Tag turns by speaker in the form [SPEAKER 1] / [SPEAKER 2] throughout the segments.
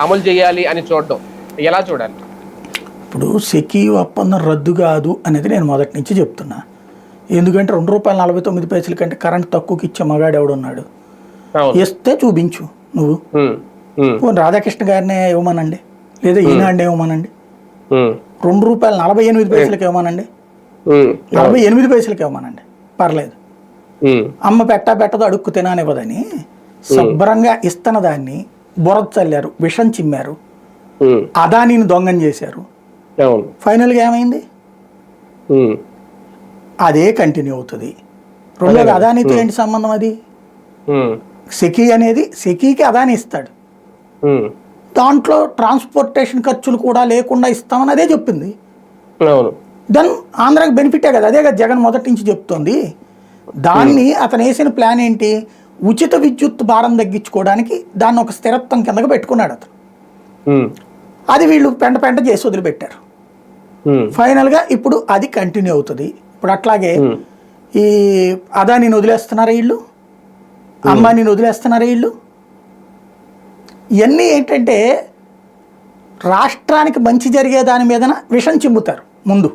[SPEAKER 1] అమలు చేయాలి అని చూడడం ఎలా చూడాలి?
[SPEAKER 2] ఇప్పుడు సెకీ ఒప్పందం రద్దు కాదు అనేది నేను మొదటి నుంచి చెప్తున్నా. ఎందుకంటే ₹2.49 కంటే కరెంట్ తక్కువకి ఇచ్చే మగాడు ఎవడున్నాడు? ఇస్తే చూపించు నువ్వు. రాధాకృష్ణ గారినే ఇవ్వమనండి, లేదా ఈనాడినే ఇవ్వమనండి. ₹2.48 ఇవ్వమనండి, 48 ఇవ్వమనండి, పర్లేదు. అమ్మ పెట్టదో అడుక్కు తిననివ్వదని శుభ్రంగా ఇస్తున్న దాన్ని బురద చల్లారు, విషం చిమ్మారు, అదానీని దొంగం చేశారు. ఫైనల్గా ఏమైంది? అదే కంటిన్యూ అవుతుంది. రెండోది అదానీతో ఏంటి సంబంధం? అది సెకీ అనేది సెకీకి అదాని ఇస్తాడు, దాంట్లో ట్రాన్స్పోర్టేషన్ ఖర్చులు కూడా లేకుండా ఇస్తామని అదే చెప్పింది. దెన్ ఆంధ్రాకి బెనిఫిటే కదా, అదే కదా జగన్ మొదటి నుంచి చెప్తోంది. దాన్ని అతను వేసిన ప్లాన్ ఏంటి? ఉచిత విద్యుత్ భారం తగ్గించుకోవడానికి దాన్ని ఒక స్థిరత్వం కిందగా పెట్టుకున్నాడు అతను. అది వీళ్ళు పెంట చేసి వదిలిపెట్టారు. ఫైనల్గా ఇప్పుడు అది కంటిన్యూ అవుతుంది. ఇప్పుడు అట్లాగే ఈ అదానీని వదిలేస్తున్నారా వీళ్ళు, అంబానీని వదిలేస్తున్నారా వీళ్ళు. ఇవన్నీ ఏంటంటే రాష్ట్రానికి మంచి జరిగే దాని మీదన విషం చిమ్ముతారు ముందు,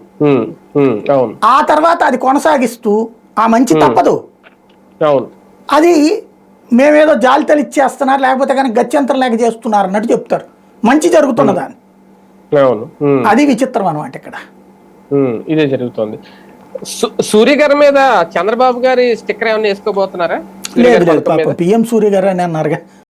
[SPEAKER 2] ఆ తర్వాత అది కొనసాగిస్తూ ఆ మంచి తప్పదు. అది మేమేదో జాలితలు ఇచ్చేస్తున్నారు, లేకపోతే కానీ గత్యంతరం లేక చేస్తున్నారు అన్నట్టు చెప్తారు మంచి జరుగుతున్న దాన్ని. అది విచిత్రం అనమాట ఇక్కడ.
[SPEAKER 1] ఇదే జరుగుతుంది. సూర్య గారి మీద చంద్రబాబు గారి స్టిక్కర్ ఏమన్నా వేసుకోబోతున్నారా?
[SPEAKER 2] లేదు, పిఎం సూర్య గారు అని అన్నారుగా.